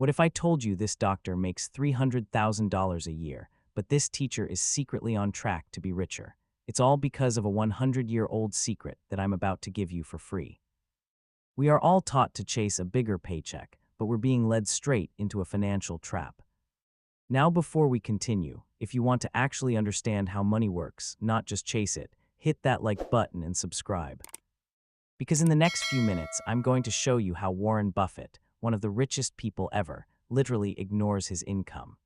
What if I told you this doctor makes $300,000 a year, but this teacher is secretly on track to be richer? It's all because of a 100-year-old secret that I'm about to give you for free. We are all taught to chase a bigger paycheck, but we're being led straight into a financial trap. Now, before we continue, if you want to actually understand how money works, not just chase it, hit that like button and subscribe. Because in the next few minutes, I'm going to show you how Warren Buffett, one of the richest people ever, literally ignores his income.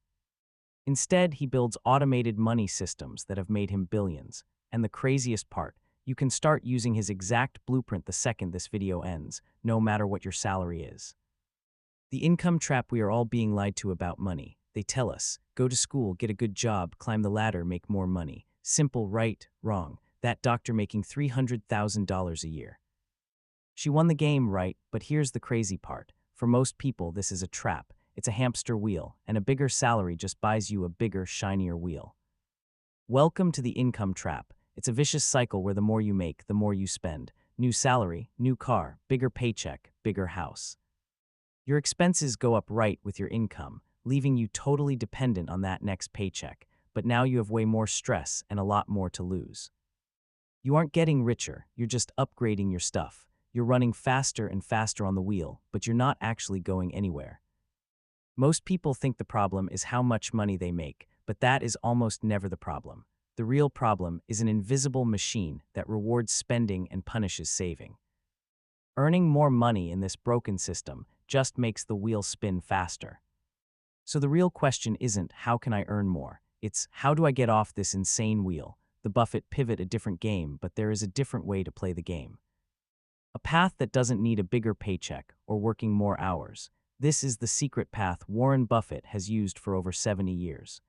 Instead, he builds automated money systems that have made him billions. And the craziest part, you can start using his exact blueprint the second this video ends, no matter what your salary is. The income trap we are all being lied to about money. They tell us, go to school, get a good job, climb the ladder, make more money. Simple, right, wrong. That doctor making $300,000 a year. She won the game, right? But here's the crazy part. For most people, this is a trap. It's a hamster wheel, and a bigger salary just buys you a bigger, shinier wheel. Welcome to the income trap. It's a vicious cycle where the more you make, the more you spend. New salary, new car, bigger paycheck, bigger house. Your expenses go up right with your income, leaving you totally dependent on that next paycheck, but now you have way more stress and a lot more to lose. You aren't getting richer, you're just upgrading your stuff. You're running faster and faster on the wheel, but you're not actually going anywhere. Most people think the problem is how much money they make, but that is almost never the problem. The real problem is an invisible machine that rewards spending and punishes saving. Earning more money in this broken system just makes the wheel spin faster. So the real question isn't, how can I earn more? It's, how do I get off this insane wheel? The Buffett pivot a different game, but there is a different way to play the game. A path that doesn't need a bigger paycheck or working more hours. This is the secret path Warren Buffett has used for over 70 years.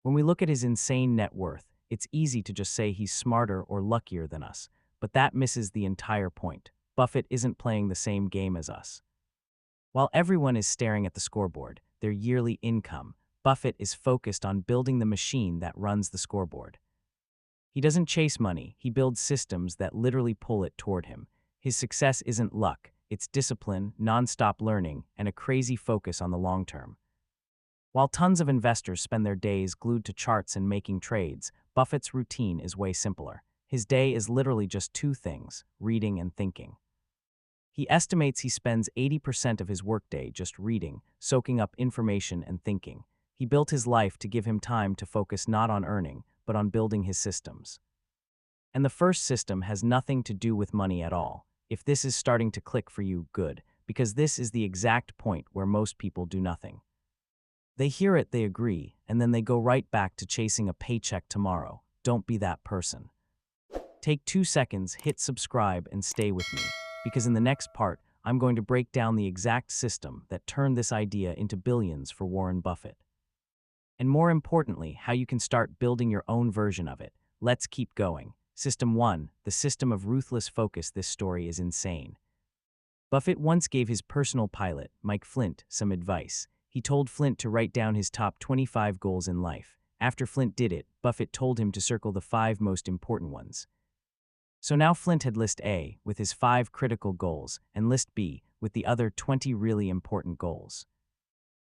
When we look at his insane net worth, it's easy to just say he's smarter or luckier than us, but that misses the entire point. Buffett isn't playing the same game as us. While everyone is staring at the scoreboard, their yearly income, Buffett is focused on building the machine that runs the scoreboard. He doesn't chase money, he builds systems that literally pull it toward him. His success isn't luck, it's discipline, non-stop learning, and a crazy focus on the long term. While tons of investors spend their days glued to charts and making trades, Buffett's routine is way simpler. His day is literally just two things, reading and thinking. He estimates he spends 80% of his workday just reading, soaking up information and thinking. He built his life to give him time to focus not on earning, but on building his systems. And the first system has nothing to do with money at all. If this is starting to click for you, good, because this is the exact point where most people do nothing. They hear it, they agree, and then they go right back to chasing a paycheck tomorrow. Don't be that person. Take 2 seconds, hit subscribe, and stay with me, because in the next part, I'm going to break down the exact system that turned this idea into billions for Warren Buffett. And more importantly, how you can start building your own version of it. Let's keep going. System 1, the system of ruthless focus. This story is insane. Buffett once gave his personal pilot, Mike Flint, some advice. He told Flint to write down his top 25 goals in life. After Flint did it, Buffett told him to circle the 5 most important ones. So now Flint had list A, with his 5 critical goals, and list B, with the other 20 really important goals.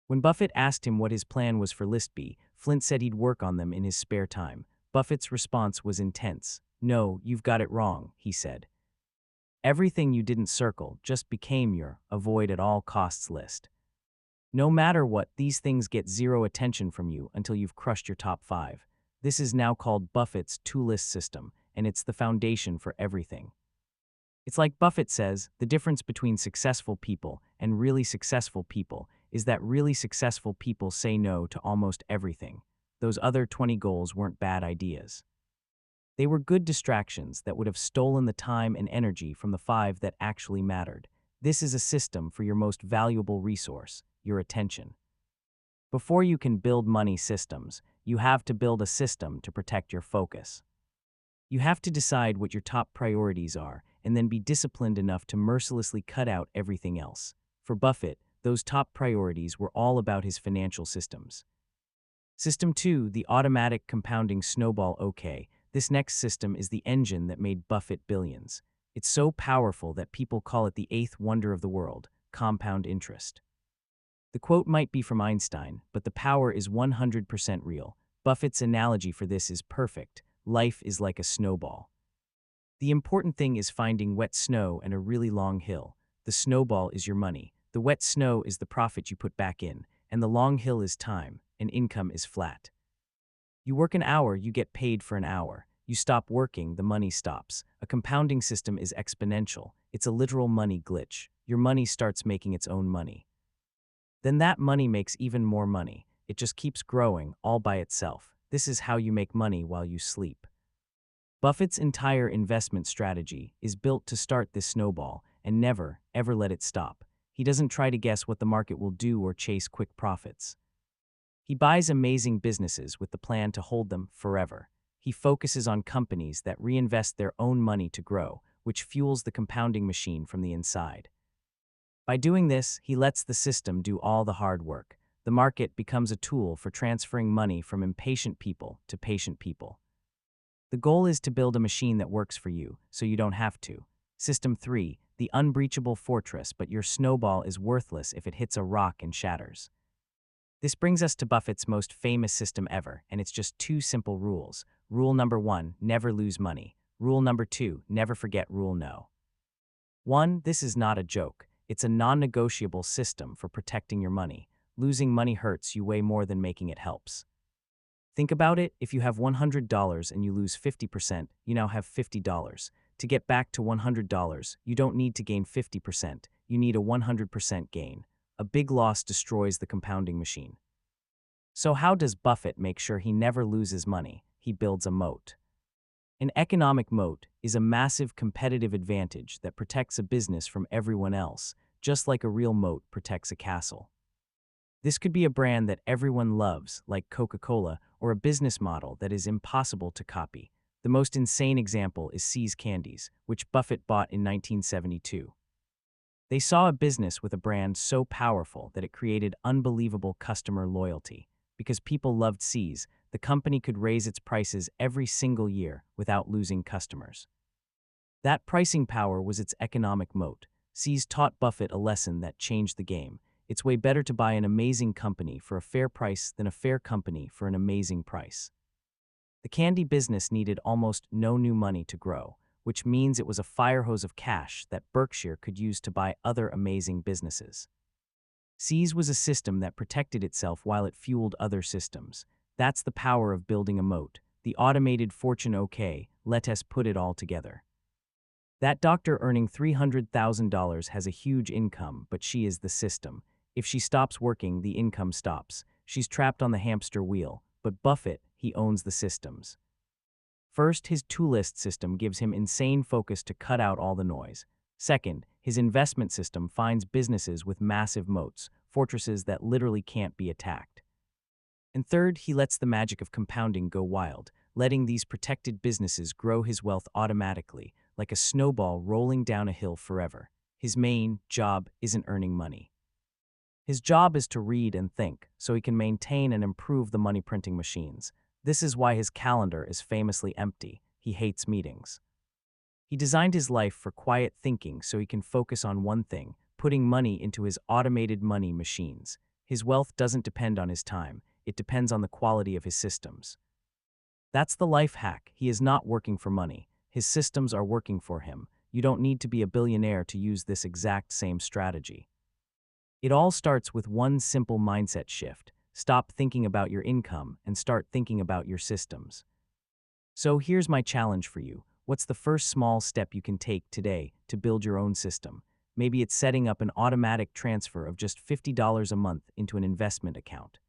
When Buffett asked him what his plan was for list B, Flint said he'd work on them in his spare time. Buffett's response was intense. No, you've got it wrong, he said. Everything you didn't circle just became your avoid at all costs list. No matter what, these things get zero attention from you until you've crushed your top 5. This is now called Buffett's two-list system, and it's the foundation for everything. It's like Buffett says, the difference between successful people and really successful people is that really successful people say no to almost everything. Those other 20 goals weren't bad ideas. They were good distractions that would have stolen the time and energy from the 5 that actually mattered. This is a system for your most valuable resource, your attention. Before you can build money systems, you have to build a system to protect your focus. You have to decide what your top priorities are and then be disciplined enough to mercilessly cut out everything else. For Buffett, those top priorities were all about his financial systems. System 2, the automatic compounding snowball. Okay, this next system is the engine that made Buffett billions. It's so powerful that people call it the 8th wonder of the world, compound interest. The quote might be from Einstein, but the power is 100% real. Buffett's analogy for this is perfect. Life is like a snowball. The important thing is finding wet snow and a really long hill. The snowball is your money. The wet snow is the profit you put back in, and the long hill is time, and income is flat. You work an hour, you get paid for an hour. You stop working, the money stops. A compounding system is exponential. It's a literal money glitch. Your money starts making its own money. Then that money makes even more money. It just keeps growing, all by itself. This is how you make money while you sleep. Buffett's entire investment strategy is built to start this snowball and never, ever let it stop. He doesn't try to guess what the market will do or chase quick profits. He buys amazing businesses with the plan to hold them forever. He focuses on companies that reinvest their own money to grow, which fuels the compounding machine from the inside. By doing this, he lets the system do all the hard work. The market becomes a tool for transferring money from impatient people to patient people. The goal is to build a machine that works for you, so you don't have to. System 3, the unbreachable fortress, but your snowball is worthless if it hits a rock and shatters. This brings us to Buffett's most famous system ever, and it's just 2 simple rules. Rule number 1, never lose money. Rule number 2, never forget rule no. 1, this is not a joke. It's a non-negotiable system for protecting your money. Losing money hurts you way more than making it helps. Think about it, if you have $100 and you lose 50%, you now have $50. To get back to $100, you don't need to gain 50%, you need a 100% gain. A big loss destroys the compounding machine. So how does Buffett make sure he never loses money? He builds a moat. An economic moat is a massive competitive advantage that protects a business from everyone else, just like a real moat protects a castle. This could be a brand that everyone loves, like Coca-Cola, or a business model that is impossible to copy. The most insane example is See's Candies, which Buffett bought in 1972. They saw a business with a brand so powerful that it created unbelievable customer loyalty. Because people loved See's, the company could raise its prices every single year without losing customers. That pricing power was its economic moat. See's taught Buffett a lesson that changed the game. It's way better to buy an amazing company for a fair price than a fair company for an amazing price. The candy business needed almost no new money to grow, which means it was a fire hose of cash that Berkshire could use to buy other amazing businesses. See's was a system that protected itself while it fueled other systems. That's the power of building a moat. The automated fortune. Okay, let us put it all together. That doctor earning $300,000 has a huge income, but she is the system. If she stops working, the income stops. She's trapped on the hamster wheel. But Buffett, he owns the systems. First, his two-list system gives him insane focus to cut out all the noise. Second, his investment system finds businesses with massive moats, fortresses that literally can't be attacked. And third, he lets the magic of compounding go wild, letting these protected businesses grow his wealth automatically, like a snowball rolling down a hill forever. His main job isn't earning money. His job is to read and think, so he can maintain and improve the money printing machines. This is why his calendar is famously empty. He hates meetings. He designed his life for quiet thinking so he can focus on one thing, putting money into his automated money machines. His wealth doesn't depend on his time, it depends on the quality of his systems. That's the life hack. He is not working for money. His systems are working for him. You don't need to be a billionaire to use this exact same strategy. It all starts with one simple mindset shift. Stop thinking about your income and start thinking about your systems. So here's my challenge for you. What's the first small step you can take today to build your own system? Maybe it's setting up an automatic transfer of just $50 a month into an investment account.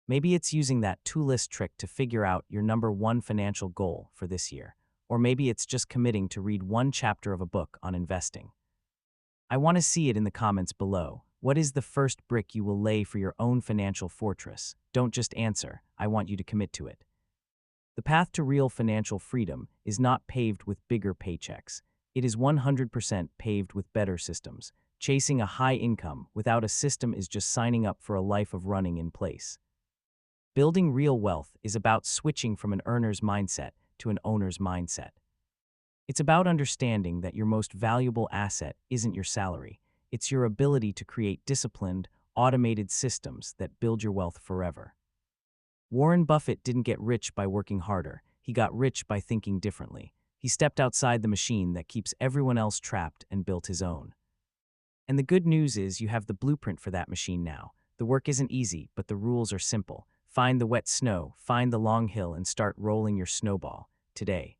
Maybe it's using that two-list trick to figure out your number 1 financial goal for this year. Or maybe it's just committing to read one chapter of a book on investing. I want to see it in the comments below. What is the first brick you will lay for your own financial fortress? Don't just answer, I want you to commit to it. The path to real financial freedom is not paved with bigger paychecks. It is 100% paved with better systems. Chasing a high income without a system is just signing up for a life of running in place. Building real wealth is about switching from an earner's mindset to an owner's mindset. It's about understanding that your most valuable asset isn't your salary. It's your ability to create disciplined, automated systems that build your wealth forever. Warren Buffett didn't get rich by working harder. He got rich by thinking differently. He stepped outside the machine that keeps everyone else trapped and built his own. And the good news is you have the blueprint for that machine now. The work isn't easy, but the rules are simple. Find the wet snow, find the long hill, and start rolling your snowball today.